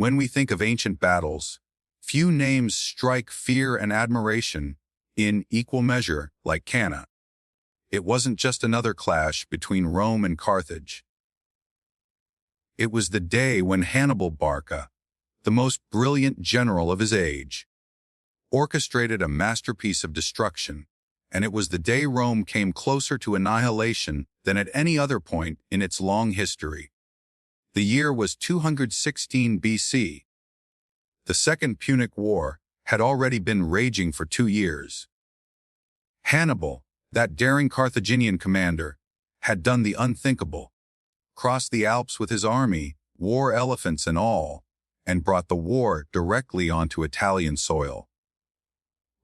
When we think of ancient battles, few names strike fear and admiration in equal measure like Cannae. It wasn't just another clash between Rome and Carthage. It was the day when Hannibal Barca, the most brilliant general of his age, orchestrated a masterpiece of destruction, and it was the day Rome came closer to annihilation than at any other point in its long history. The year was 216 BC. The Second Punic War had already been raging for 2 years. Hannibal, that daring Carthaginian commander, had done the unthinkable, crossed the Alps with his army, war elephants and all, and brought the war directly onto Italian soil.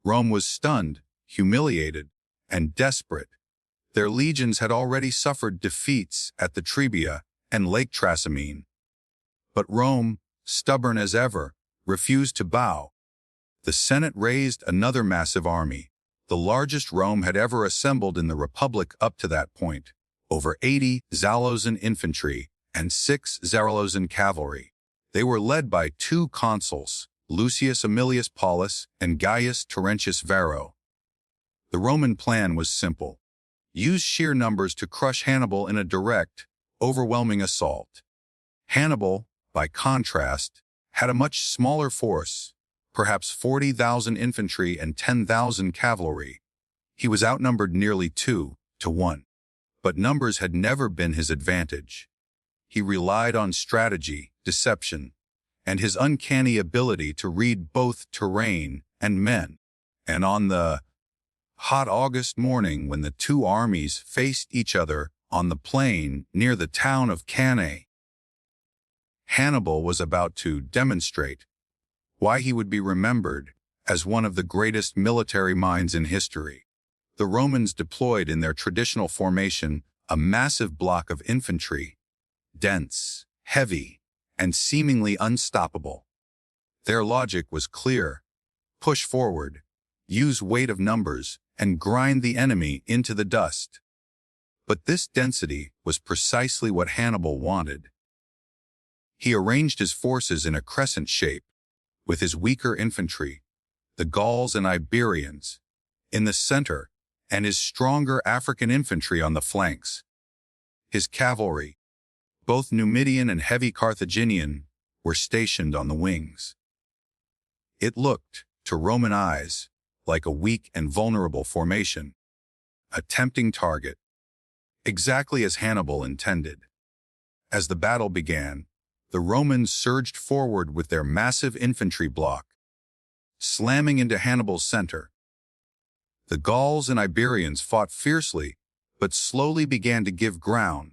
Rome was stunned, humiliated, and desperate. Their legions had already suffered defeats at the Trebia and Lake Trasimene. But Rome, stubborn as ever, refused to bow. The Senate raised another massive army, the largest Rome had ever assembled in the Republic up to that point, over 80 Zalozan infantry and 6 Zaralozan cavalry. They were led by 2 consuls, Lucius Aemilius Paulus and Gaius Terentius Varro. The Roman plan was simple: use sheer numbers to crush Hannibal in a direct, overwhelming assault. Hannibal, by contrast, had a much smaller force, perhaps 40,000 infantry and 10,000 cavalry. He was outnumbered nearly 2 to 1. But numbers had never been his advantage. He relied on strategy, deception, and his uncanny ability to read both terrain and men. And on the hot August morning when the 2 armies faced each other on the plain near the town of Cannae, Hannibal was about to demonstrate why he would be remembered as one of the greatest military minds in history. The Romans deployed in their traditional formation a massive block of infantry, dense, heavy, and seemingly unstoppable. Their logic was clear: push forward, use weight of numbers, and grind the enemy into the dust. But this density was precisely what Hannibal wanted. He arranged his forces in a crescent shape, with his weaker infantry, the Gauls and Iberians, in the center, and his stronger African infantry on the flanks. His cavalry, both Numidian and heavy Carthaginian, were stationed on the wings. It looked, to Roman eyes, like a weak and vulnerable formation, a tempting target, exactly as Hannibal intended. As the battle began, the Romans surged forward with their massive infantry block, slamming into Hannibal's center. The Gauls and Iberians fought fiercely, but slowly began to give ground,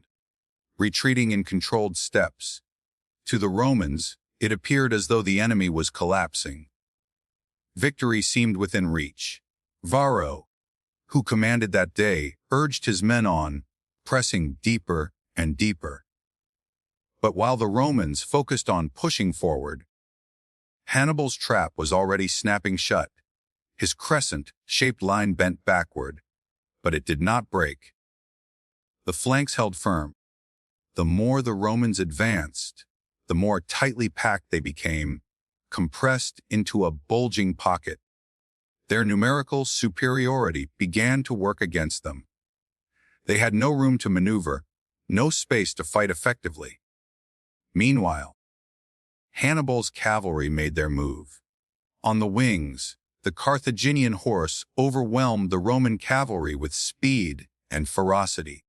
retreating in controlled steps. To the Romans, it appeared as though the enemy was collapsing. Victory seemed within reach. Varro, who commanded that day, urged his men on, pressing deeper and deeper. But while the Romans focused on pushing forward, Hannibal's trap was already snapping shut. His crescent-shaped line bent backward, but it did not break. The flanks held firm. The more the Romans advanced, the more tightly packed they became, compressed into a bulging pocket. Their numerical superiority began to work against them. They had no room to maneuver, no space to fight effectively. Meanwhile, Hannibal's cavalry made their move. On the wings, the Carthaginian horse overwhelmed the Roman cavalry with speed and ferocity.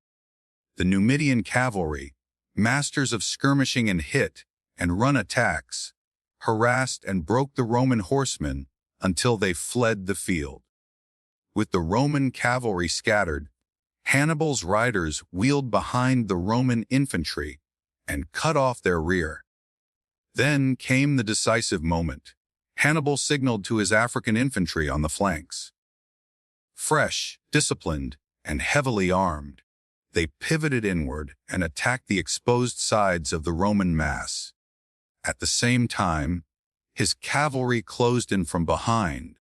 The Numidian cavalry, masters of skirmishing and hit and run attacks, harassed and broke the Roman horsemen until they fled the field. With the Roman cavalry scattered, Hannibal's riders wheeled behind the Roman infantry and cut off their rear. Then came the decisive moment. Hannibal signaled to his African infantry on the flanks. Fresh, disciplined, and heavily armed, they pivoted inward and attacked the exposed sides of the Roman mass. At the same time, his cavalry closed in from behind.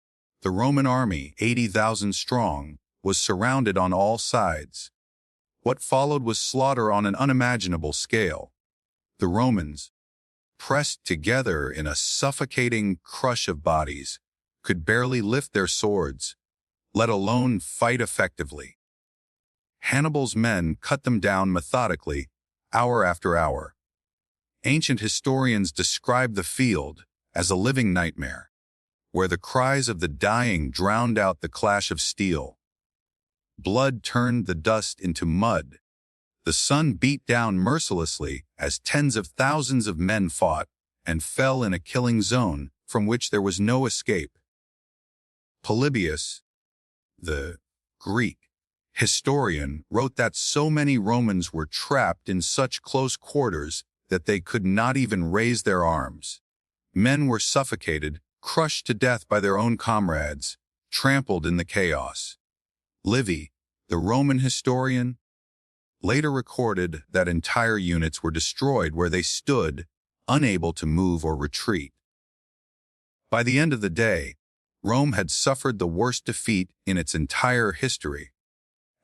The Roman army, 80,000 strong, was surrounded on all sides. What followed was slaughter on an unimaginable scale. The Romans, pressed together in a suffocating crush of bodies, could barely lift their swords, let alone fight effectively. Hannibal's men cut them down methodically, hour after hour. Ancient historians describe the field as a living nightmare, where the cries of the dying drowned out the clash of steel. Blood turned the dust into mud. The sun beat down mercilessly as tens of thousands of men fought and fell in a killing zone from which there was no escape. Polybius, the Greek historian, wrote that so many Romans were trapped in such close quarters that they could not even raise their arms. Men were suffocated, crushed to death by their own comrades, trampled in the chaos. Livy, the Roman historian, later recorded that entire units were destroyed where they stood, unable to move or retreat. By the end of the day, Rome had suffered the worst defeat in its entire history.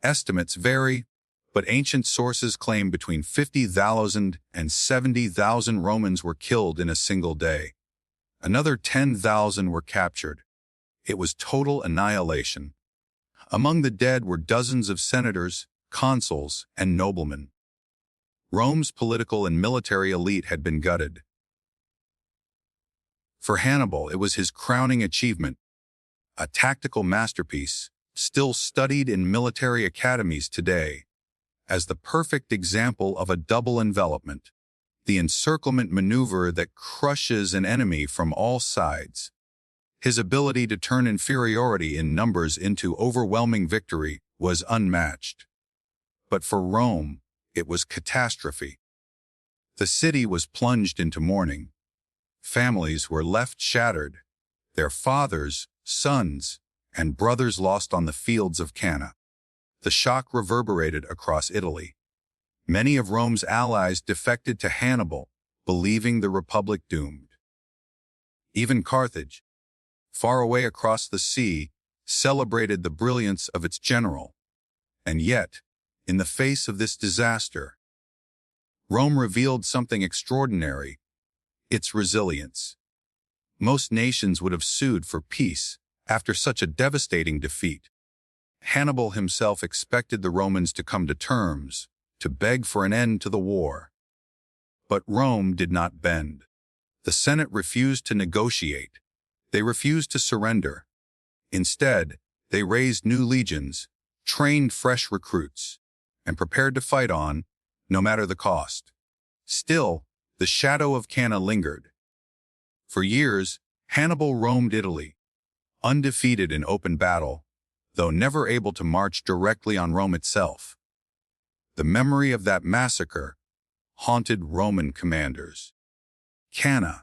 Estimates vary, but ancient sources claim between 50,000 and 70,000 Romans were killed in a single day. Another 10,000 were captured. It was total annihilation. Among the dead were dozens of senators, consuls, and noblemen. Rome's political and military elite had been gutted. For Hannibal, it was his crowning achievement, a tactical masterpiece, still studied in military academies today, as the perfect example of a double envelopment, the encirclement maneuver that crushes an enemy from all sides. His ability to turn inferiority in numbers into overwhelming victory was unmatched. But for Rome, it was catastrophe. The city was plunged into mourning. Families were left shattered, their fathers, sons, and brothers lost on the fields of Cannae. The shock reverberated across Italy. Many of Rome's allies defected to Hannibal, believing the Republic doomed. Even Carthage, far away across the sea, celebrated the brilliance of its general. And yet, in the face of this disaster, Rome revealed something extraordinary: its resilience. Most nations would have sued for peace after such a devastating defeat. Hannibal himself expected the Romans to come to terms, to beg for an end to the war. But Rome did not bend. The Senate refused to negotiate. They refused to surrender. Instead, they raised new legions, trained fresh recruits, and prepared to fight on, no matter the cost. Still, the shadow of Cannae lingered. For years, Hannibal roamed Italy, undefeated in open battle, though never able to march directly on Rome itself. The memory of that massacre haunted Roman commanders. Cannae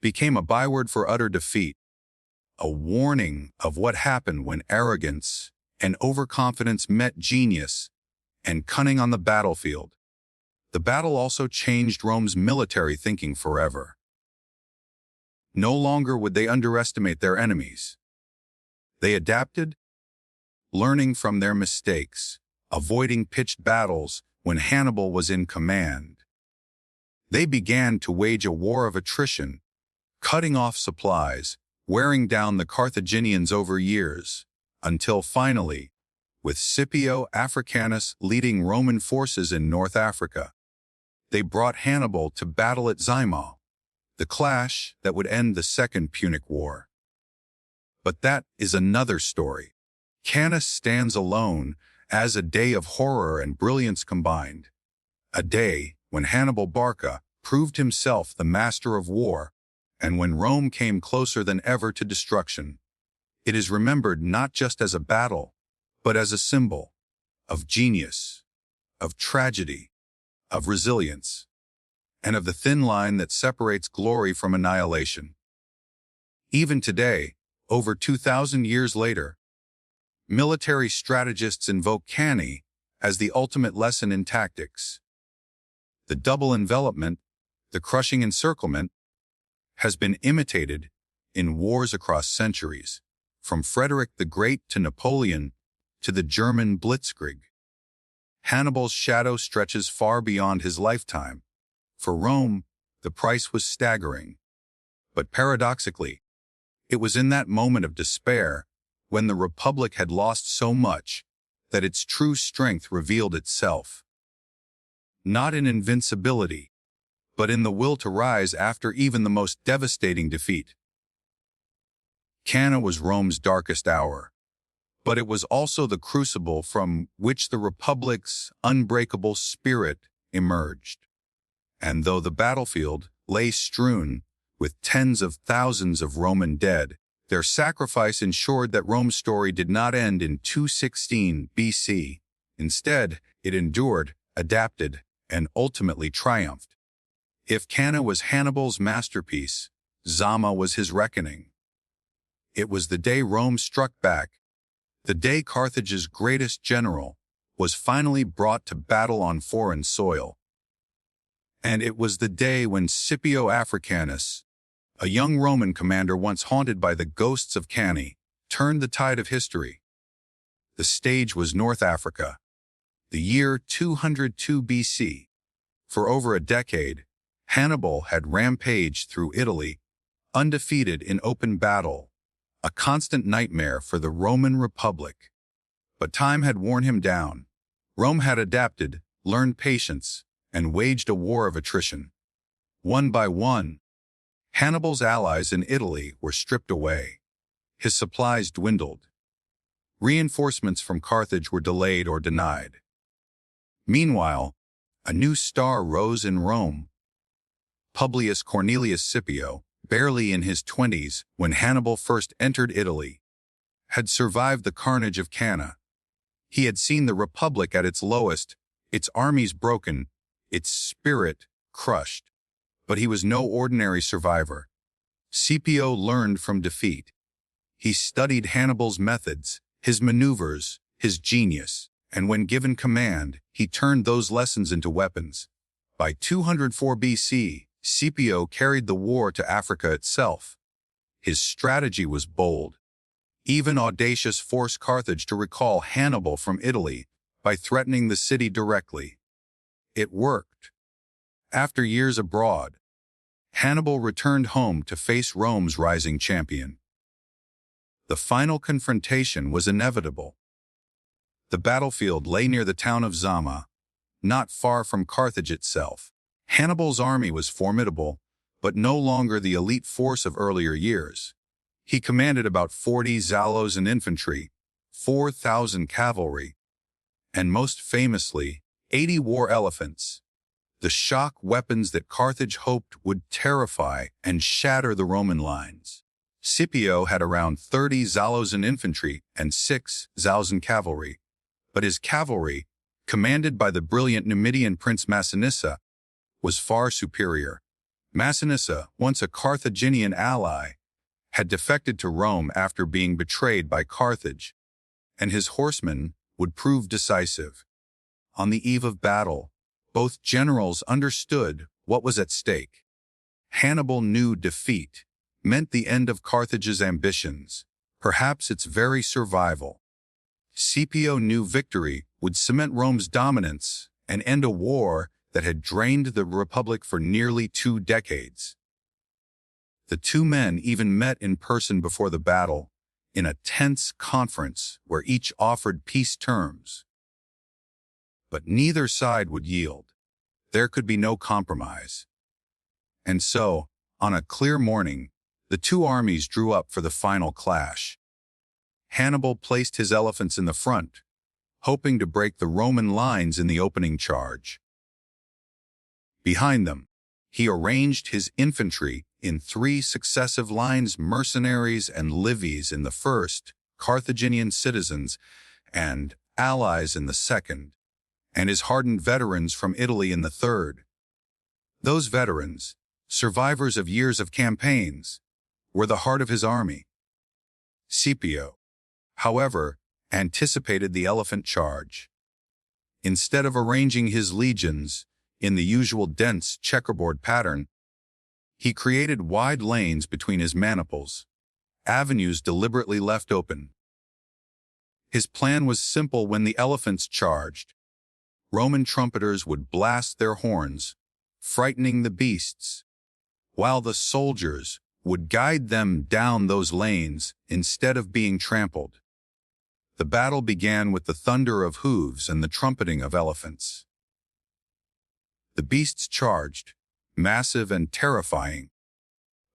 became a byword for utter defeat, a warning of what happened when arrogance and overconfidence met genius and cunning on the battlefield. The battle also changed Rome's military thinking forever. No longer would they underestimate their enemies. They adapted, learning from their mistakes, avoiding pitched battles when Hannibal was in command. They began to wage a war of attrition, cutting off supplies, wearing down the Carthaginians over years, until finally, with Scipio Africanus leading Roman forces in North Africa, they brought Hannibal to battle at Zima, the clash that would end the Second Punic War. But that is another story. Cannae stands alone as a day of horror and brilliance combined, a day when Hannibal Barca proved himself the master of war, and when Rome came closer than ever to destruction. It is remembered not just as a battle, but as a symbol of genius, of tragedy, of resilience, and of the thin line that separates glory from annihilation. Even today, over 2,000 years later, military strategists invoke Cannae as the ultimate lesson in tactics. The double envelopment, the crushing encirclement, has been imitated in wars across centuries, from Frederick the Great to Napoleon to the German Blitzkrieg. Hannibal's shadow stretches far beyond his lifetime. For Rome, The price was staggering. But paradoxically, it was in that moment of despair, when the Republic had lost so much, that its true strength revealed itself. Not in invincibility, but in the will to rise after even the most devastating defeat. Cannae was Rome's darkest hour, but it was also the crucible from which the Republic's unbreakable spirit emerged. And though the battlefield lay strewn with tens of thousands of Roman dead, their sacrifice ensured that Rome's story did not end in 216 BC. Instead, it endured, adapted, and ultimately triumphed. If Cannae was Hannibal's masterpiece, Zama was his reckoning. It was the day Rome struck back, the day Carthage's greatest general was finally brought to battle on foreign soil. And it was the day when Scipio Africanus, a young Roman commander once haunted by the ghosts of Cannae, turned the tide of history. The stage was North Africa, the year 202 BC. For over a decade, Hannibal had rampaged through Italy, undefeated in open battle, a constant nightmare for the Roman Republic. But time had worn him down. Rome had adapted, learned patience, and waged a war of attrition. One by one, Hannibal's allies in Italy were stripped away. His supplies dwindled. Reinforcements from Carthage were delayed or denied. Meanwhile, a new star rose in Rome. Publius Cornelius Scipio, barely in his 20s when Hannibal first entered Italy, had survived the carnage of Cannae. He had seen the Republic at its lowest, its armies broken, its spirit crushed. But he was no ordinary survivor. Scipio learned from defeat. He studied Hannibal's methods, his maneuvers, his genius, and when given command, he turned those lessons into weapons. By 204 BC, Scipio carried the war to Africa itself. His strategy was bold. Even audacious forced Carthage to recall Hannibal from Italy by threatening the city directly. It worked. After years abroad, Hannibal returned home to face Rome's rising champion. The final confrontation was inevitable. The battlefield lay near the town of Zama, not far from Carthage itself. Hannibal's army was formidable, but no longer the elite force of earlier years. He commanded about 40 Zalos in infantry, 4,000 cavalry, and most famously, 80 war elephants, the shock weapons that Carthage hoped would terrify and shatter the Roman lines. Scipio had around 30 Zalos in infantry and 6 Zalos in cavalry, but his cavalry, commanded by the brilliant Numidian prince Massinissa, was far superior. Massinissa, once a Carthaginian ally, had defected to Rome after being betrayed by Carthage, and his horsemen would prove decisive. On the eve of battle, both generals understood what was at stake. Hannibal knew defeat meant the end of Carthage's ambitions, perhaps its very survival. Scipio knew victory would cement Rome's dominance and end a war that had drained the Republic for nearly 2 decades. The two men even met in person before the battle, in a tense conference where each offered peace terms. But neither side would yield. There could be no compromise. And so, on a clear morning, the two armies drew up for the final clash. Hannibal placed his elephants in the front, hoping to break the Roman lines in the opening charge. Behind them, he arranged his infantry in 3 successive lines, mercenaries and levies in the first, Carthaginian citizens and allies in the second, and his hardened veterans from Italy in the third. Those veterans, survivors of years of campaigns, were the heart of his army. Scipio, however, anticipated the elephant charge. Instead of arranging his legions in the usual dense checkerboard pattern, he created wide lanes between his maniples, avenues deliberately left open. His plan was simple. When the elephants charged, Roman trumpeters would blast their horns, frightening the beasts, while the soldiers would guide them down those lanes instead of being trampled. The battle began with the thunder of hooves and the trumpeting of elephants. The beasts charged, massive and terrifying,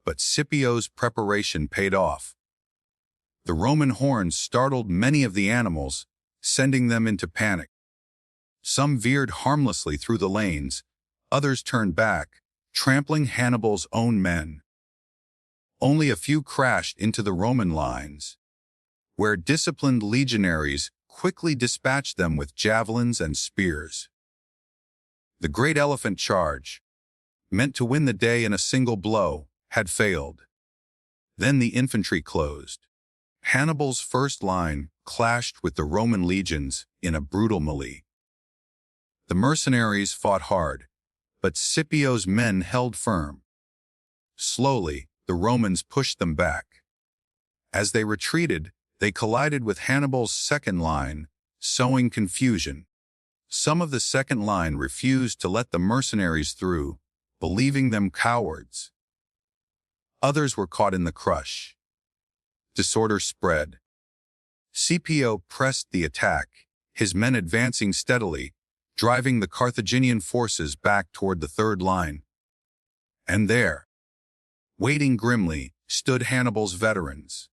but Scipio's preparation paid off. The Roman horns startled many of the animals, sending them into panic. Some veered harmlessly through the lanes, others turned back, trampling Hannibal's own men. Only a few crashed into the Roman lines, where disciplined legionaries quickly dispatched them with javelins and spears. The great elephant charge, meant to win the day in a single blow, had failed. Then the infantry closed. Hannibal's first line clashed with the Roman legions in a brutal melee. The mercenaries fought hard, but Scipio's men held firm. Slowly, the Romans pushed them back. As they retreated, they collided with Hannibal's second line, sowing confusion. Some of the second line refused to let the mercenaries through, believing them cowards. Others were caught in the crush. Disorder spread. Scipio pressed the attack, his men advancing steadily, driving the Carthaginian forces back toward the third line. And there, waiting grimly, stood Hannibal's veterans.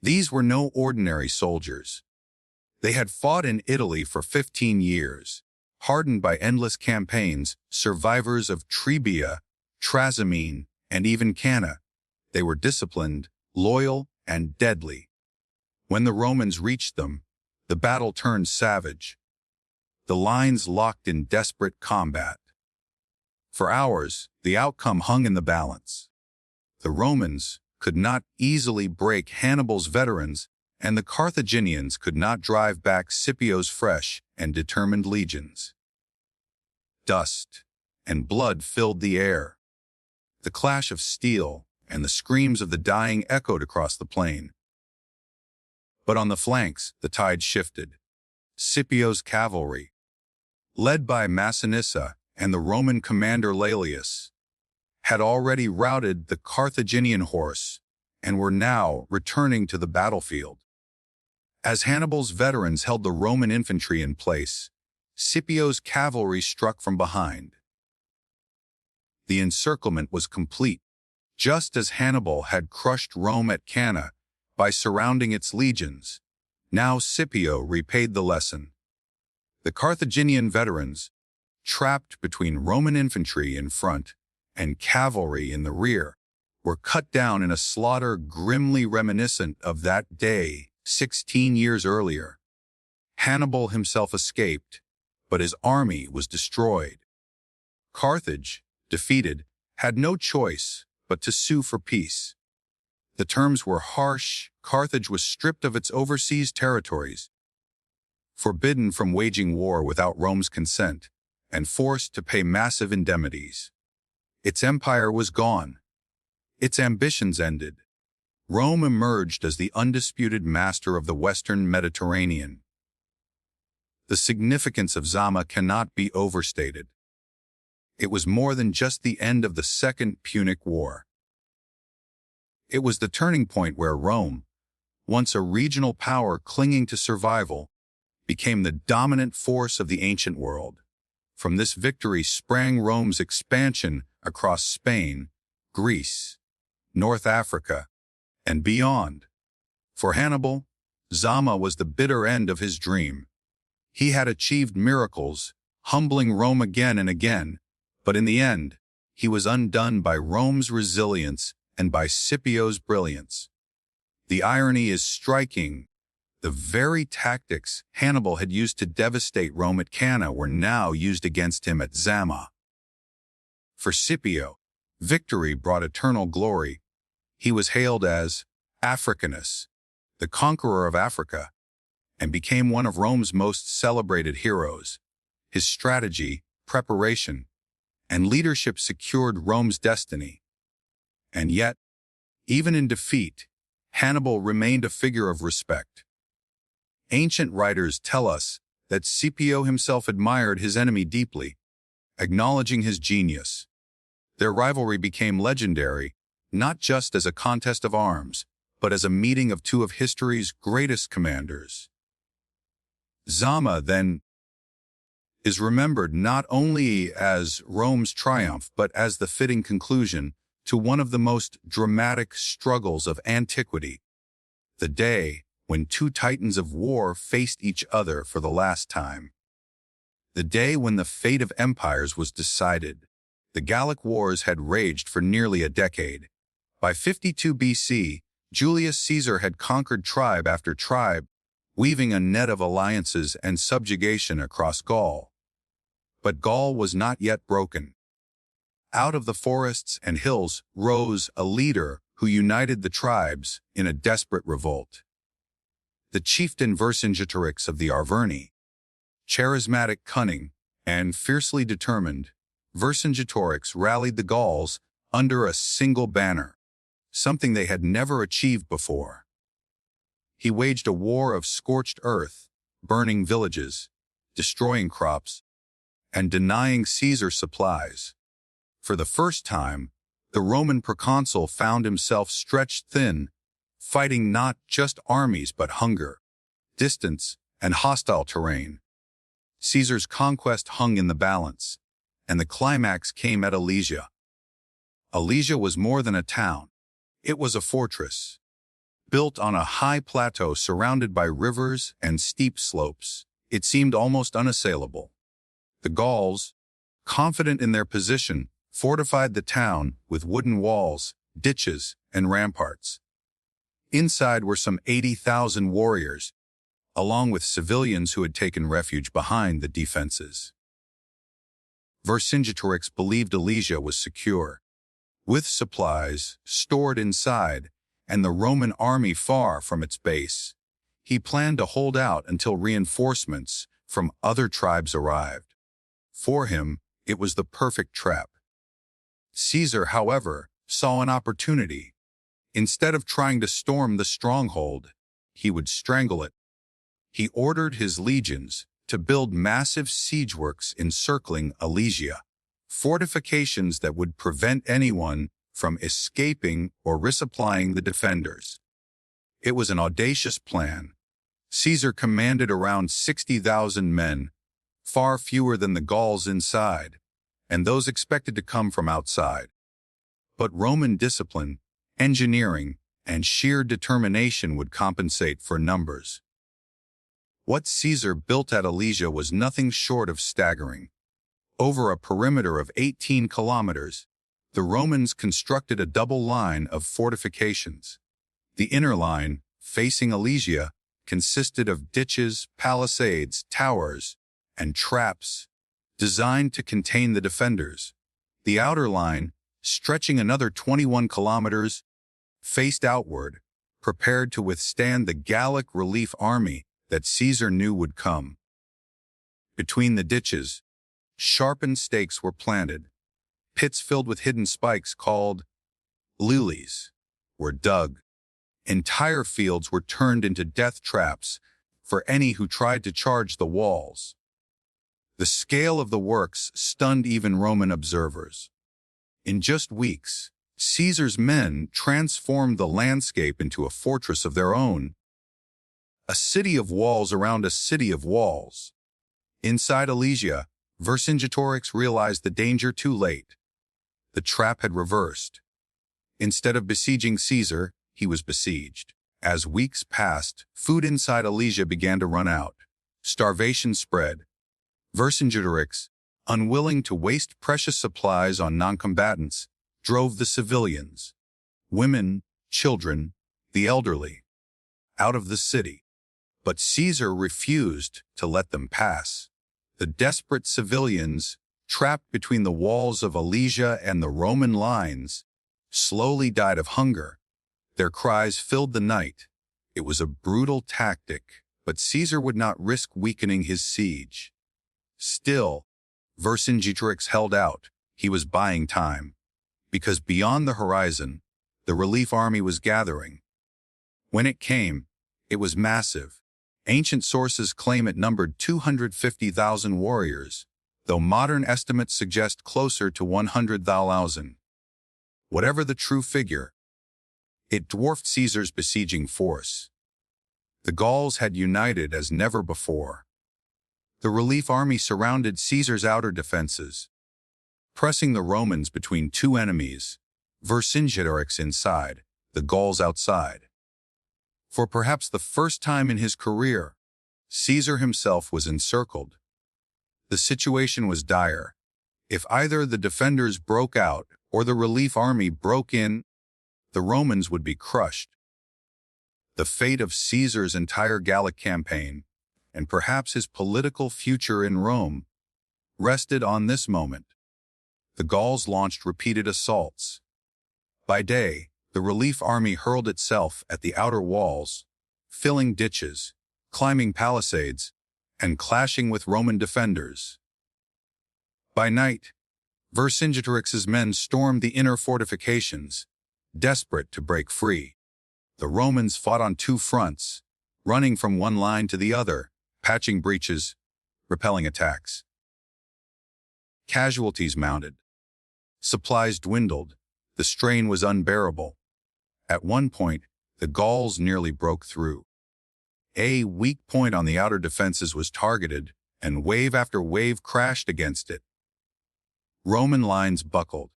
These were no ordinary soldiers. They had fought in Italy for 15 years, hardened by endless campaigns, survivors of Trebia, Trasimene, and even Cannae. They were disciplined, loyal, and deadly. When the Romans reached them, the battle turned savage. The lines locked in desperate combat. For hours, the outcome hung in the balance. The Romans could not easily break Hannibal's veterans, and the Carthaginians could not drive back Scipio's fresh and determined legions. Dust and blood filled the air. The clash of steel and the screams of the dying echoed across the plain. But on the flanks, the tide shifted. Scipio's cavalry, led by Massinissa and the Roman commander Laelius, had already routed the Carthaginian horse and were now returning to the battlefield. As Hannibal's veterans held the Roman infantry in place, Scipio's cavalry struck from behind. The encirclement was complete, just as Hannibal had crushed Rome at Cannae by surrounding its legions. Now Scipio repaid the lesson. The Carthaginian veterans, trapped between Roman infantry in front and cavalry in the rear, were cut down in a slaughter grimly reminiscent of that day 16 years earlier. Hannibal himself escaped, but his army was destroyed. Carthage, defeated, had no choice but to sue for peace. The terms were harsh. Carthage was stripped of its overseas territories, forbidden from waging war without Rome's consent, and forced to pay massive indemnities. Its empire was gone. Its ambitions ended. Rome emerged as the undisputed master of the Western Mediterranean. The significance of Zama cannot be overstated. It was more than just the end of the Second Punic War. It was the turning point where Rome, once a regional power clinging to survival, became the dominant force of the ancient world. From this victory sprang Rome's expansion across Spain, Greece, North Africa, and beyond. For Hannibal, Zama was the bitter end of his dream. He had achieved miracles, humbling Rome again and again, but in the end, he was undone by Rome's resilience and by Scipio's brilliance. The irony is striking. The very tactics Hannibal had used to devastate Rome at Cannae were now used against him at Zama. For Scipio, victory brought eternal glory. He was hailed as Africanus, the conqueror of Africa, and became one of Rome's most celebrated heroes. His strategy, preparation, and leadership secured Rome's destiny. And yet, even in defeat, Hannibal remained a figure of respect. Ancient writers tell us that Scipio himself admired his enemy deeply, acknowledging his genius. Their rivalry became legendary, not just as a contest of arms, but as a meeting of two of history's greatest commanders. Zama, then, is remembered not only as Rome's triumph, but as the fitting conclusion to one of the most dramatic struggles of antiquity, the day when two titans of war faced each other for the last time. The day when the fate of empires was decided. The Gallic Wars had raged for nearly a decade. By 52 BC, Julius Caesar had conquered tribe after tribe, weaving a net of alliances and subjugation across Gaul. But Gaul was not yet broken. Out of the forests and hills rose a leader who united the tribes in a desperate revolt. The chieftain Vercingetorix of the Arverni. Charismatic, cunning, and fiercely determined, Vercingetorix rallied the Gauls under a single banner, something they had never achieved before. He waged a war of scorched earth, burning villages, destroying crops, and denying Caesar supplies. For the first time, the Roman proconsul found himself stretched thin, fighting not just armies but hunger, distance, and hostile terrain. Caesar's conquest hung in the balance, and the climax came at Alesia. Alesia was more than a town. It was a fortress, built on a high plateau surrounded by rivers and steep slopes. It seemed almost unassailable. The Gauls, confident in their position, fortified the town with wooden walls, ditches, and ramparts. Inside were some 80,000 warriors, along with civilians who had taken refuge behind the defenses. Vercingetorix believed Alesia was secure, with supplies stored inside and the Roman army far from its base. He planned to hold out until reinforcements from other tribes arrived. For him, it was the perfect trap. Caesar, however, saw an opportunity. Instead of trying to storm the stronghold, he would strangle it. He ordered his legions to build massive siegeworks encircling Alesia, fortifications that would prevent anyone from escaping or resupplying the defenders. It was an audacious plan. Caesar commanded around 60,000 men, far fewer than the Gauls inside, and those expected to come from outside. But Roman discipline, engineering, and sheer determination would compensate for numbers. What Caesar built at Alesia was nothing short of staggering. Over a perimeter of 18 kilometers, the Romans constructed a double line of fortifications. The inner line, facing Alesia, consisted of ditches, palisades, towers, and traps designed to contain the defenders. The outer line, stretching another 21 kilometers, faced outward, prepared to withstand the Gallic relief army that Caesar knew would come. Between the ditches, sharpened stakes were planted. Pits filled with hidden spikes called lilies were dug. Entire fields were turned into death traps for any who tried to charge the walls. The scale of the works stunned even Roman observers. In just weeks, Caesar's men transformed the landscape into a fortress of their own. A city of walls around a city of walls. Inside Alesia, Vercingetorix realized the danger too late. The trap had reversed. Instead of besieging Caesar, he was besieged. As weeks passed, food inside Alesia began to run out. Starvation spread. Vercingetorix, unwilling to waste precious supplies on non-combatants, drove the civilians, women, children, the elderly, out of the city. But Caesar refused to let them pass. The desperate civilians, trapped between the walls of Alesia and the Roman lines, slowly died of hunger. Their cries filled the night. It was a brutal tactic, but Caesar would not risk weakening his siege. Still, Vercingetorix held out. He was buying time, because beyond the horizon, the relief army was gathering. When it came, it was massive. Ancient sources claim it numbered 250,000 warriors, though modern estimates suggest closer to 100,000. Whatever the true figure, it dwarfed Caesar's besieging force. The Gauls had united as never before. The relief army surrounded Caesar's outer defenses, pressing the Romans between two enemies, Vercingetorix inside, the Gauls outside. For perhaps the first time in his career, Caesar himself was encircled. The situation was dire. If either the defenders broke out or the relief army broke in, the Romans would be crushed. The fate of Caesar's entire Gallic campaign, and perhaps his political future in Rome, rested on this moment. The Gauls launched repeated assaults. By day, the relief army hurled itself at the outer walls, filling ditches, climbing palisades, and clashing with Roman defenders. By night, Vercingetorix's men stormed the inner fortifications, desperate to break free. The Romans fought on two fronts, running from one line to the other, patching breaches, repelling attacks. Casualties mounted. Supplies dwindled. The strain was unbearable. At one point, the Gauls nearly broke through. A weak point on the outer defenses was targeted, and wave after wave crashed against it. Roman lines buckled.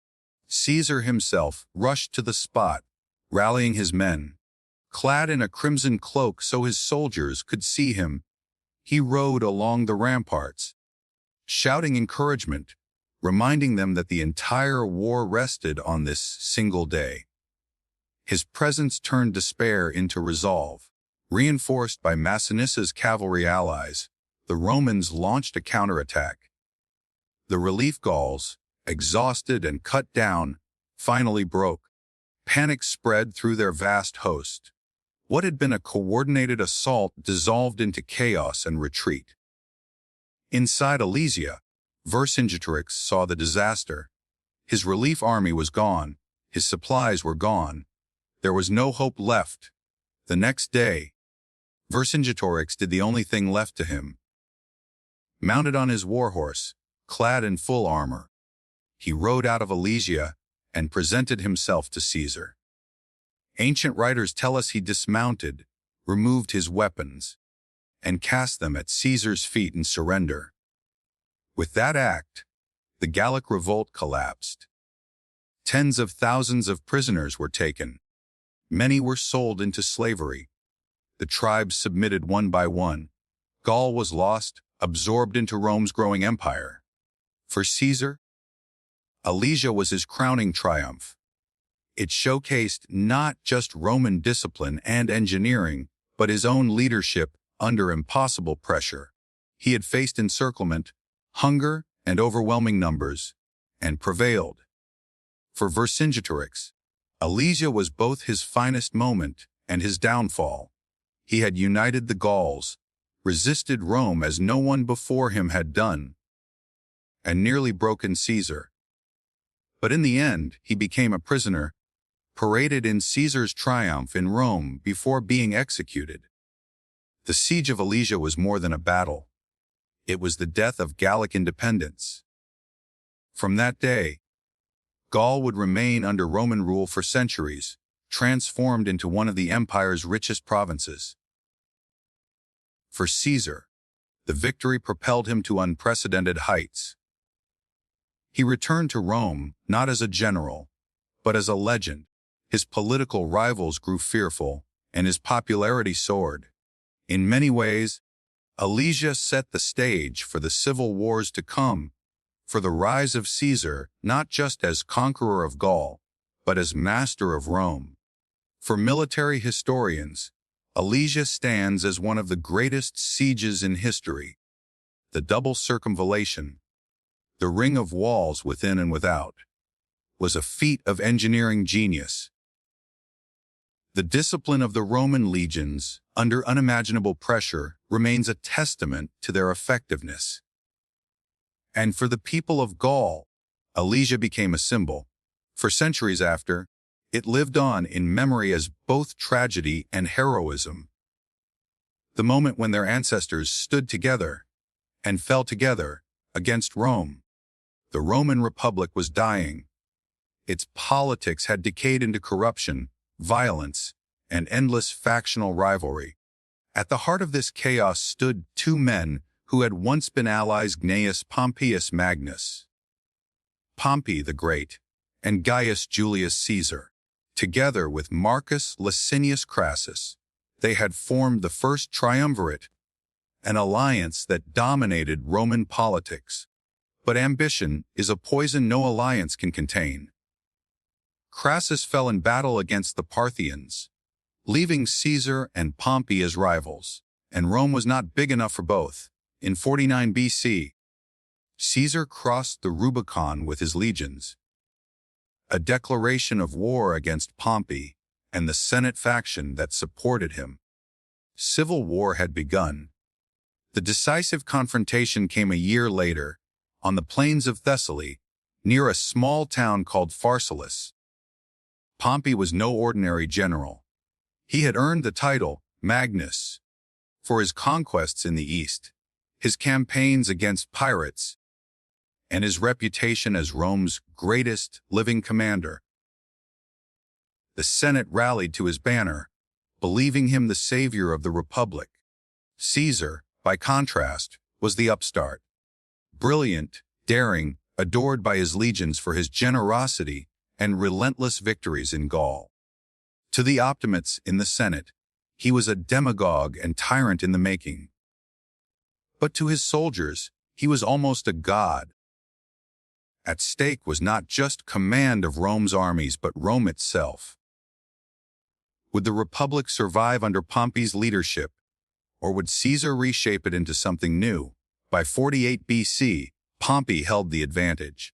Caesar himself rushed to the spot, rallying his men. Clad in a crimson cloak so his soldiers could see him, he rode along the ramparts, shouting encouragement, reminding them that the entire war rested on this single day. His presence turned despair into resolve. Reinforced by Massinissa's cavalry allies, the Romans launched a counterattack. The relief Gauls, exhausted and cut down, finally broke. Panic spread through their vast host. What had been a coordinated assault dissolved into chaos and retreat. Inside Alesia, Vercingetorix saw the disaster. His relief army was gone. His supplies were gone. There was no hope left. The next day, Vercingetorix did the only thing left to him. Mounted on his warhorse, clad in full armor, he rode out of Alesia and presented himself to Caesar. Ancient writers tell us he dismounted, removed his weapons, and cast them at Caesar's feet in surrender. With that act, the Gallic revolt collapsed. Tens of thousands of prisoners were taken. Many were sold into slavery. The tribes submitted one by one. Gaul was lost, absorbed into Rome's growing empire. For Caesar, Alesia was his crowning triumph. It showcased not just Roman discipline and engineering, but his own leadership under impossible pressure. He had faced encirclement, hunger, and overwhelming numbers, and prevailed. For Vercingetorix, Alesia was both his finest moment and his downfall. He had united the Gauls, resisted Rome as no one before him had done, and nearly broken Caesar. But in the end, he became a prisoner, paraded in Caesar's triumph in Rome before being executed. The siege of Alesia was more than a battle. It was the death of Gallic independence. From that day, Gaul would remain under Roman rule for centuries, transformed into one of the empire's richest provinces. For Caesar, the victory propelled him to unprecedented heights. He returned to Rome not as a general, but as a legend. His political rivals grew fearful, and his popularity soared. In many ways, Alesia set the stage for the civil wars to come, for the rise of Caesar not just as conqueror of Gaul, but as master of Rome. For military historians, Alesia stands as one of the greatest sieges in history. The double circumvallation, the ring of walls within and without, was a feat of engineering genius. The discipline of the Roman legions, under unimaginable pressure, remains a testament to their effectiveness. And for the people of Gaul, Alesia became a symbol. For centuries after, it lived on in memory as both tragedy and heroism. The moment when their ancestors stood together and fell together against Rome. The Roman Republic was dying. Its politics had decayed into corruption, violence, and endless factional rivalry. At the heart of this chaos stood two men who had once been allies: Gnaeus Pompeius Magnus, Pompey the Great, and Gaius Julius Caesar. Together with Marcus Licinius Crassus, they had formed the first triumvirate, an alliance that dominated Roman politics. But ambition is a poison no alliance can contain. Crassus fell in battle against the Parthians, leaving Caesar and Pompey as rivals, and Rome was not big enough for both. In 49 BC, Caesar crossed the Rubicon with his legions, a declaration of war against Pompey and the Senate faction that supported him. Civil war had begun. The decisive confrontation came a year later, on the plains of Thessaly, near a small town called Pharsalus. Pompey was no ordinary general. He had earned the title Magnus for his conquests in the East, his campaigns against pirates, and his reputation as Rome's greatest living commander. The Senate rallied to his banner, believing him the savior of the Republic. Caesar, by contrast, was the upstart. Brilliant, daring, adored by his legions for his generosity and relentless victories in Gaul. To the optimates in the Senate, he was a demagogue and tyrant in the making. But to his soldiers, he was almost a god. At stake was not just command of Rome's armies, but Rome itself. Would the Republic survive under Pompey's leadership, or would Caesar reshape it into something new? By 48 BC, Pompey held the advantage.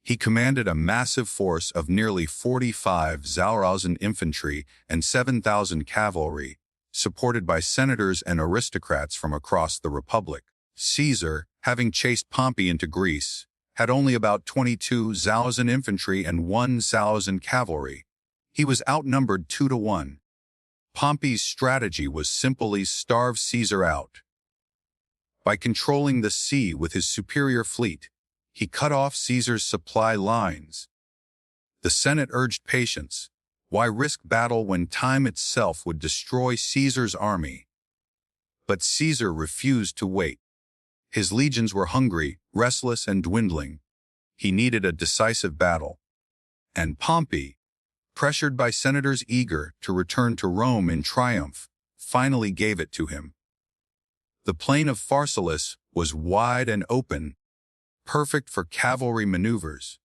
He commanded a massive force of nearly 45,000 infantry and 7,000 cavalry, supported by senators and aristocrats from across the Republic. Caesar, having chased Pompey into Greece, had only about 22,000 infantry and 1,000 cavalry. He was outnumbered 2-1. Pompey's strategy was simply starve Caesar out. By controlling the sea with his superior fleet, he cut off Caesar's supply lines. The Senate urged patience. Why risk battle when time itself would destroy Caesar's army? But Caesar refused to wait. His legions were hungry, restless, and dwindling. He needed a decisive battle. And Pompey, pressured by senators eager to return to Rome in triumph, finally gave it to him. The plain of Pharsalus was wide and open, perfect for cavalry maneuvers.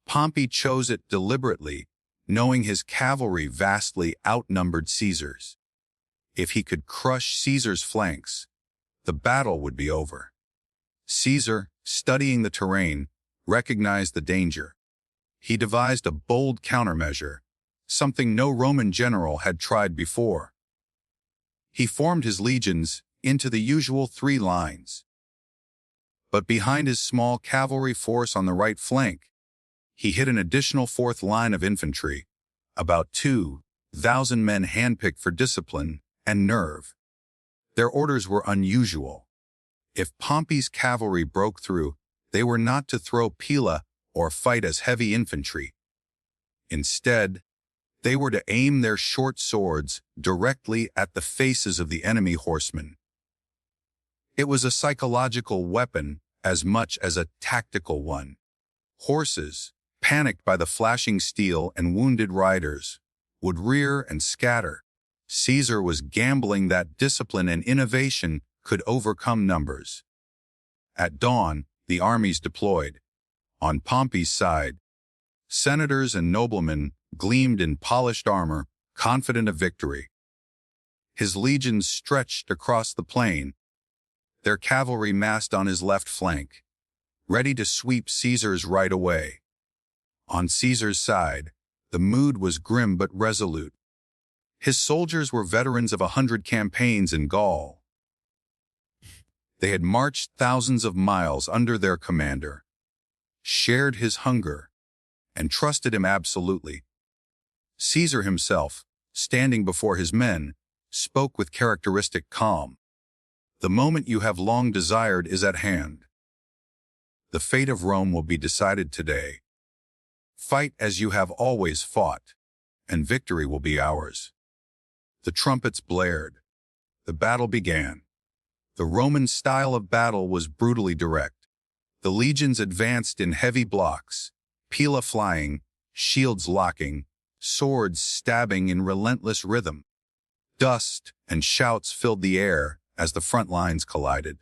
Pompey chose it deliberately, knowing his cavalry vastly outnumbered Caesar's. If he could crush Caesar's flanks, the battle would be over. Caesar, studying the terrain, recognized the danger. He devised a bold countermeasure, something no Roman general had tried before. He formed his legions into the usual 3 lines. But behind his small cavalry force on the right flank, he hid an additional 4th line of infantry, about 2,000 men handpicked for discipline and nerve. Their orders were unusual. If Pompey's cavalry broke through, they were not to throw pila or fight as heavy infantry. Instead, they were to aim their short swords directly at the faces of the enemy horsemen. It was a psychological weapon as much as a tactical one. Horses, panicked by the flashing steel and wounded riders, would rear and scatter. Caesar was gambling that discipline and innovation could overcome numbers. At dawn, the armies deployed. On Pompey's side, senators and noblemen gleamed in polished armor, confident of victory. His legions stretched across the plain, their cavalry massed on his left flank, ready to sweep Caesar's right away. On Caesar's side, the mood was grim but resolute. His soldiers were veterans of 100 campaigns in Gaul. They had marched thousands of miles under their commander, shared his hunger, and trusted him absolutely. Caesar himself, standing before his men, spoke with characteristic calm. The moment you have long desired is at hand. The fate of Rome will be decided today. Fight as you have always fought, and victory will be ours." The trumpets blared. The battle began. The Roman style of battle was brutally direct. The legions advanced in heavy blocks, pila flying, shields locking, swords stabbing in relentless rhythm. Dust and shouts filled the air as the front lines collided.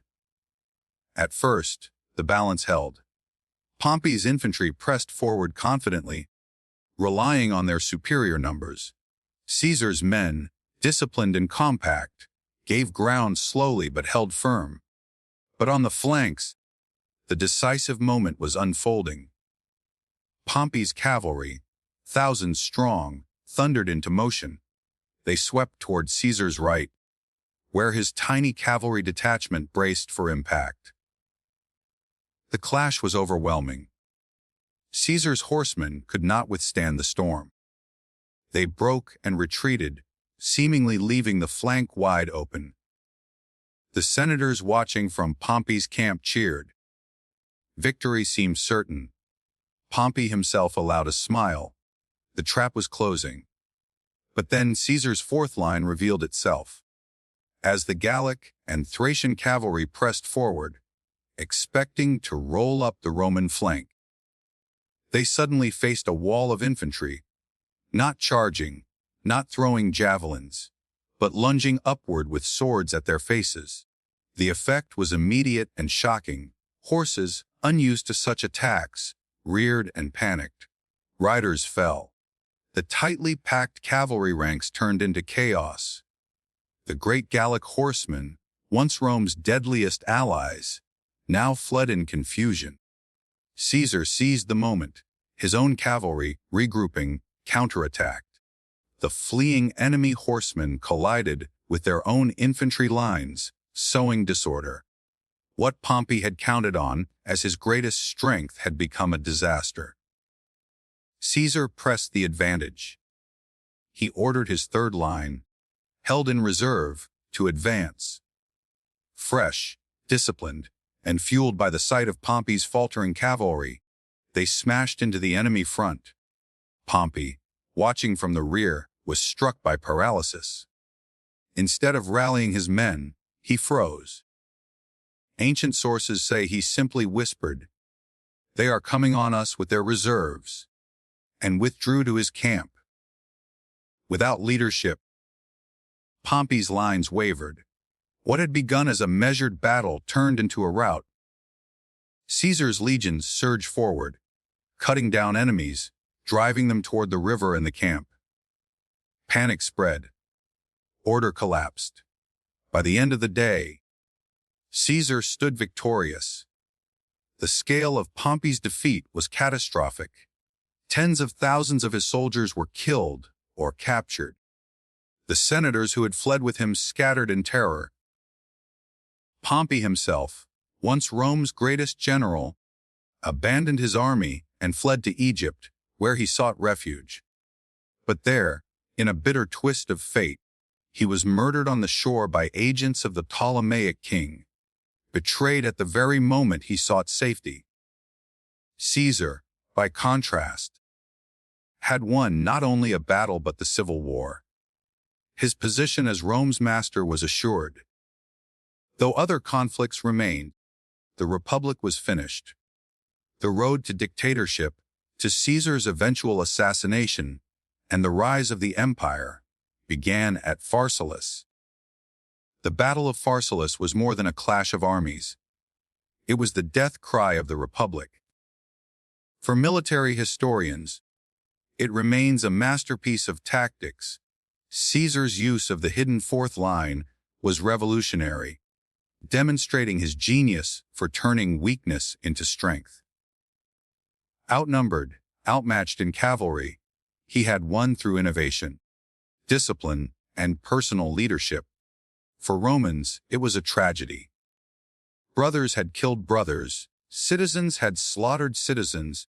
At first, the balance held. Pompey's infantry pressed forward confidently, relying on their superior numbers. Caesar's men, disciplined and compact, gave ground slowly but held firm. But on the flanks, the decisive moment was unfolding. Pompey's cavalry, thousands strong, thundered into motion. They swept toward Caesar's right, where his tiny cavalry detachment braced for impact. The clash was overwhelming. Caesar's horsemen could not withstand the storm. They broke and retreated, seemingly leaving the flank wide open. The senators watching from Pompey's camp cheered. Victory seemed certain. Pompey himself allowed a smile. The trap was closing. But then Caesar's fourth line revealed itself. As the Gallic and Thracian cavalry pressed forward, expecting to roll up the Roman flank, they suddenly faced a wall of infantry, not charging, not throwing javelins, but lunging upward with swords at their faces. The effect was immediate and shocking. Horses, unused to such attacks, reared and panicked. Riders fell. The tightly packed cavalry ranks turned into chaos. The great Gallic horsemen, once Rome's deadliest allies, now fled in confusion. Caesar seized the moment. His own cavalry, regrouping, counterattacked. The fleeing enemy horsemen collided with their own infantry lines, sowing disorder. What Pompey had counted on as his greatest strength had become a disaster. Caesar pressed the advantage. He ordered his third line, held in reserve, to advance. Fresh, disciplined, and fueled by the sight of Pompey's faltering cavalry, they smashed into the enemy front. Pompey, watching from the rear, was struck by paralysis. Instead of rallying his men, he froze. Ancient sources say he simply whispered, "They are coming on us with their reserves," and withdrew to his camp. Without leadership, Pompey's lines wavered. What had begun as a measured battle turned into a rout. Caesar's legions surged forward, cutting down enemies, driving them toward the river and the camp. Panic spread. Order collapsed. By the end of the day, Caesar stood victorious. The scale of Pompey's defeat was catastrophic. Tens of thousands of his soldiers were killed or captured. The senators who had fled with him scattered in terror. Pompey himself, once Rome's greatest general, abandoned his army and fled to Egypt, where he sought refuge. But there, in a bitter twist of fate, he was murdered on the shore by agents of the Ptolemaic king, betrayed at the very moment he sought safety. Caesar, by contrast, had won not only a battle but the civil war. His position as Rome's master was assured. Though other conflicts remained, the Republic was finished. The road to dictatorship, to Caesar's eventual assassination, and the rise of the empire began at Pharsalus. The Battle of Pharsalus was more than a clash of armies. It was the death cry of the Republic. For military historians, it remains a masterpiece of tactics. Caesar's use of the hidden fourth line was revolutionary, demonstrating his genius for turning weakness into strength. Outnumbered, outmatched in cavalry, he had won through innovation, discipline, and personal leadership. For Romans, it was a tragedy. Brothers had killed brothers, citizens had slaughtered citizens,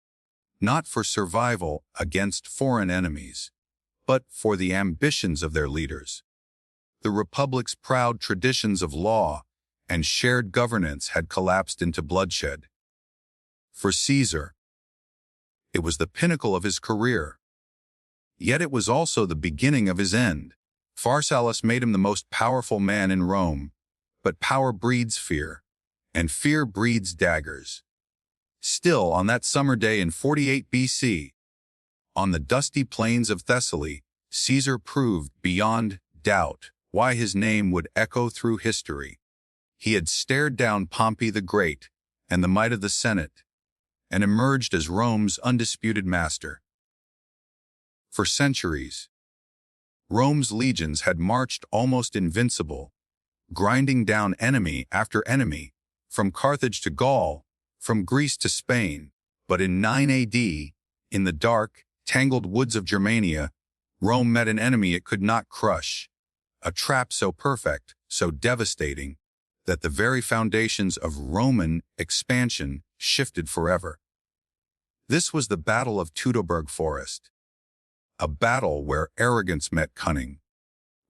not for survival against foreign enemies, but for the ambitions of their leaders. The Republic's proud traditions of law and shared governance had collapsed into bloodshed. For Caesar, it was the pinnacle of his career. Yet it was also the beginning of his end. Pharsalus made him the most powerful man in Rome, but power breeds fear, and fear breeds daggers. Still, on that summer day in 48 BC, on the dusty plains of Thessaly, Caesar proved beyond doubt why his name would echo through history. He had stared down Pompey the Great and the might of the Senate, and emerged as Rome's undisputed master. For centuries, Rome's legions had marched almost invincible, grinding down enemy after enemy, from Carthage to Gaul, from Greece to Spain. But in 9 AD, in the dark, tangled woods of Germania, Rome met an enemy it could not crush, a trap so perfect, so devastating, that the very foundations of Roman expansion shifted forever. This was the Battle of Teutoburg Forest, a battle where arrogance met cunning,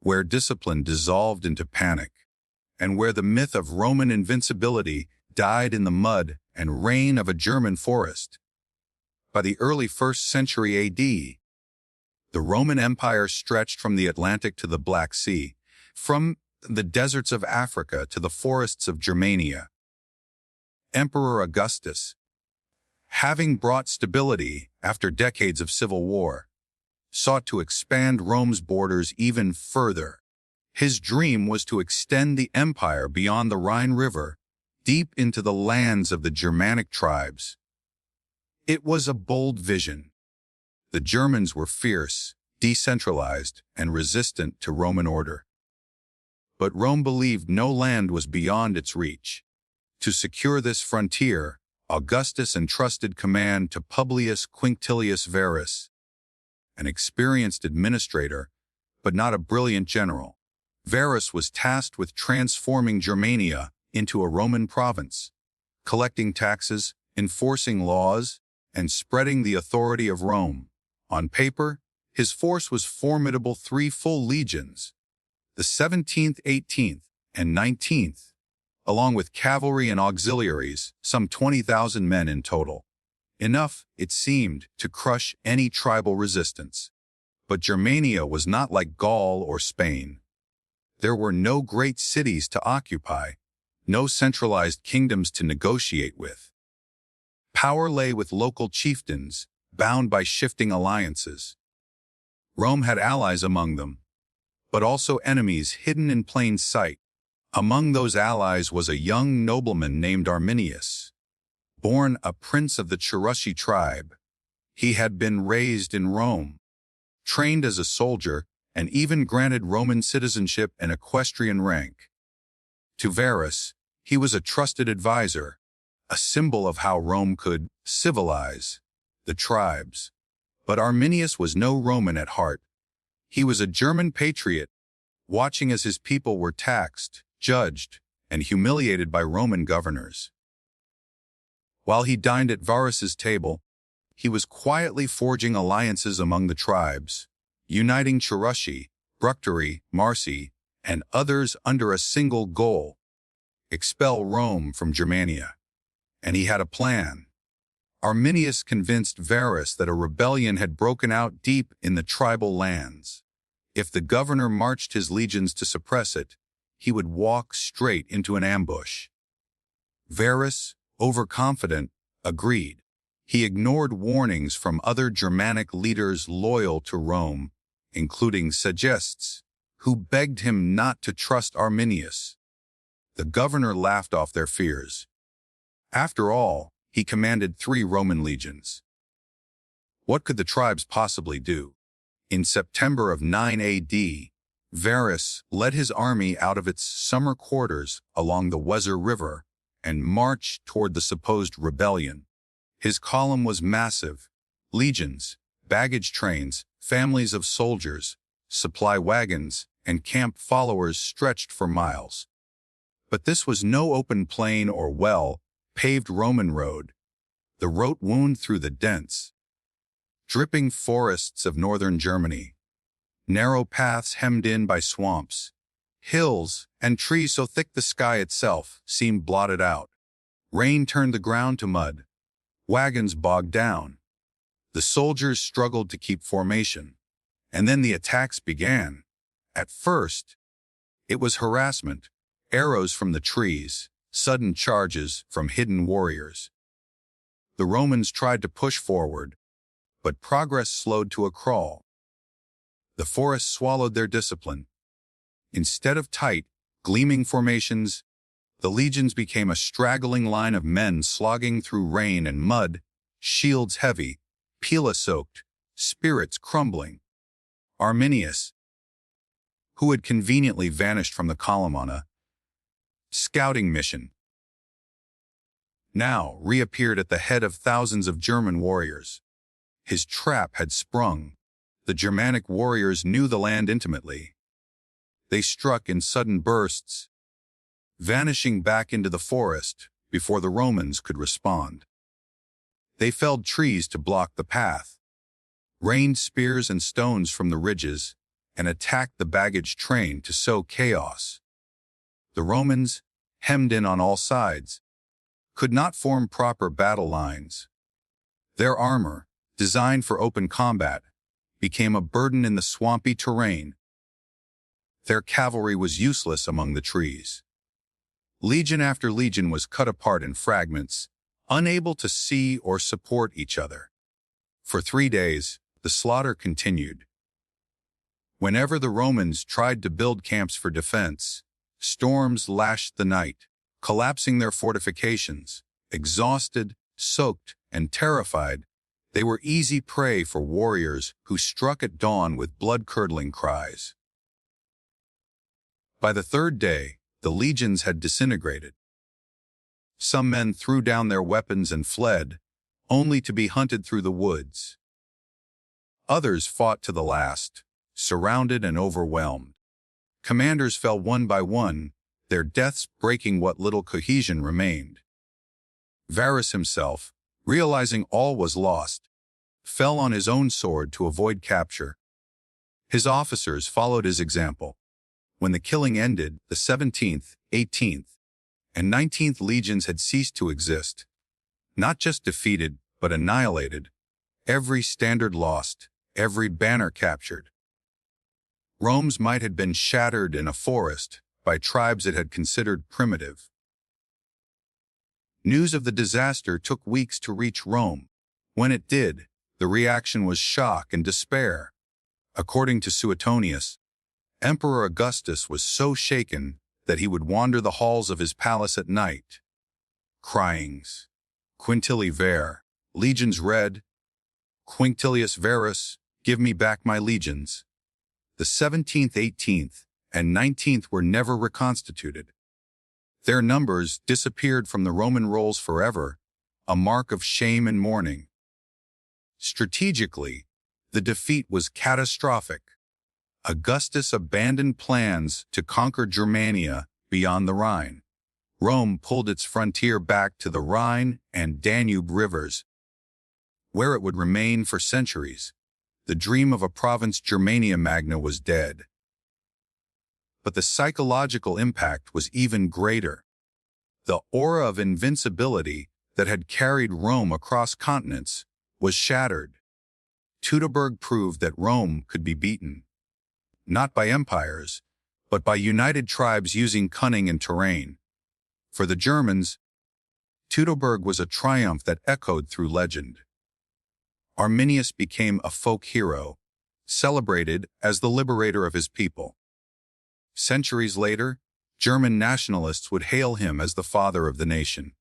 where discipline dissolved into panic, and where the myth of Roman invincibility died in the mud and rain of a German forest. By the early 1st century AD, the Roman Empire stretched from the Atlantic to the Black Sea, from the deserts of Africa to the forests of Germania. Emperor Augustus, having brought stability after decades of civil war, sought to expand Rome's borders even further. His dream was to extend the empire beyond the Rhine River, deep into the lands of the Germanic tribes. It was a bold vision. The Germans were fierce, decentralized, and resistant to Roman order. But Rome believed no land was beyond its reach. To secure this frontier, Augustus entrusted command to Publius Quinctilius Varus, an experienced administrator, but not a brilliant general. Varus was tasked with transforming Germania into a Roman province, collecting taxes, enforcing laws, and spreading the authority of Rome. On paper, his force was formidable: 3 full legions, the 17th, 18th, and 19th, along with cavalry and auxiliaries, some 20,000 men in total. Enough, it seemed, to crush any tribal resistance. But Germania was not like Gaul or Spain. There were no great cities to occupy, no centralized kingdoms to negotiate with. Power lay with local chieftains, bound by shifting alliances. Rome had allies among them, but also enemies hidden in plain sight. Among those allies was a young nobleman named Arminius. Born a prince of the Cherusci tribe, he had been raised in Rome, trained as a soldier, and even granted Roman citizenship and equestrian rank. To Varus, he was a trusted advisor, a symbol of how Rome could civilize the tribes. But Arminius was no Roman at heart. He was a German patriot, watching as his people were taxed, judged, and humiliated by Roman governors. While he dined at Varus's table, he was quietly forging alliances among the tribes, uniting Cherusci, Bructeri, Marsi, and others under a single goal: expel Rome from Germania. And he had a plan. Arminius convinced Varus that a rebellion had broken out deep in the tribal lands. If the governor marched his legions to suppress it, he would walk straight into an ambush. Varus, overconfident, agreed. He ignored warnings from other Germanic leaders loyal to Rome, including Segestes, who begged him not to trust Arminius. The governor laughed off their fears. After all, he commanded 3 Roman legions. What could the tribes possibly do? In September of 9 AD, Varus led his army out of its summer quarters along the Weser River and marched toward the supposed rebellion. His column was massive: legions, baggage trains, families of soldiers, supply wagons, and camp followers stretched for miles. But this was no open plain or well-paved Roman road. The road wound through the dense, dripping forests of northern Germany, narrow paths hemmed in by swamps, hills, and trees so thick the sky itself seemed blotted out. Rain turned the ground to mud, Wagons bogged down. The soldiers struggled to keep formation. And then the attacks began. At first, it was harassment, arrows from the trees, sudden charges from hidden warriors. The Romans tried to push forward, but progress slowed to a crawl. The forest swallowed their discipline. Instead of tight, gleaming formations, the legions became a straggling line of men slogging through rain and mud, shields heavy, pila-soaked, spirits crumbling. Arminius, who had conveniently vanished from the column on a scouting mission, now reappeared at the head of thousands of German warriors. His trap had sprung. The Germanic warriors knew the land intimately. They struck in sudden bursts, vanishing back into the forest before the Romans could respond. They felled trees to block the path, rained spears and stones from the ridges, and attacked the baggage train to sow chaos. The Romans, hemmed in on all sides, could not form proper battle lines. Their armor, designed for open combat, became a burden in the swampy terrain. Their cavalry was useless among the trees. Legion after legion was cut apart in fragments, unable to see or support each other. For 3 days, the slaughter continued. Whenever the Romans tried to build camps for defense, storms lashed the night, collapsing their fortifications. Exhausted, soaked, and terrified, they were easy prey for warriors who struck at dawn with blood-curdling cries. By the 3rd day, the legions had disintegrated. Some men threw down their weapons and fled, only to be hunted through the woods. Others fought to the last, surrounded and overwhelmed. Commanders fell one by one, their deaths breaking what little cohesion remained. Varus himself, realizing all was lost, fell on his own sword to avoid capture. His officers followed his example. When the killing ended, the 17th, 18th, and 19th legions had ceased to exist. Not just defeated, but annihilated. Every standard lost, every banner captured. Rome's might had been shattered in a forest by tribes it had considered primitive. News of the disaster took weeks to reach Rome. When it did, the reaction was shock and despair. According to Suetonius, Emperor Augustus was so shaken that he would wander the halls of his palace at night, crying, "Quintilli ver, legions red, Quinctilius verus, give me back my legions." The 17th, 18th, and 19th were never reconstituted. Their numbers disappeared from the Roman rolls forever, a mark of shame and mourning. Strategically, the defeat was catastrophic. Augustus abandoned plans to conquer Germania beyond the Rhine. Rome pulled its frontier back to the Rhine and Danube rivers, where it would remain for centuries. The dream of a province Germania Magna was dead. But the psychological impact was even greater. The aura of invincibility that had carried Rome across continents was shattered. Teutoburg proved that Rome could be beaten, not by empires, but by united tribes using cunning and terrain. For the Germans, Teutoburg was a triumph that echoed through legend. Arminius became a folk hero, celebrated as the liberator of his people. Centuries later, German nationalists would hail him as the father of the nation.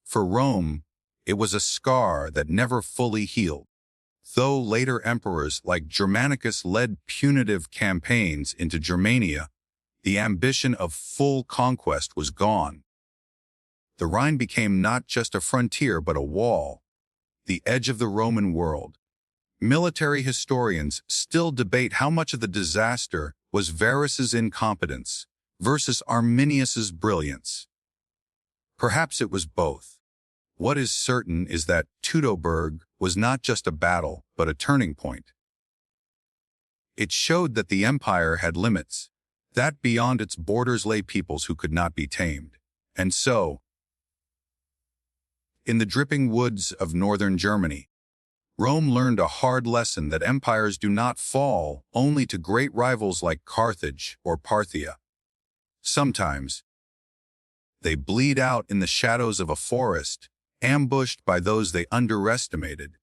For Rome, it was a scar that never fully healed. Though later emperors like Germanicus led punitive campaigns into Germania, the ambition of full conquest was gone. The Rhine became not just a frontier but a wall, the edge of the Roman world. Military historians still debate how much of the disaster was Varus's incompetence versus Arminius's brilliance. Perhaps it was both. What is certain is that Teutoburg was not just a battle, but a turning point. It showed that the empire had limits, that beyond its borders lay peoples who could not be tamed. And so, in the dripping woods of northern Germany. Rome learned a hard lesson that empires do not fall only to great rivals like Carthage or Parthia. Sometimes, they bleed out in the shadows of a forest, ambushed by those they underestimated.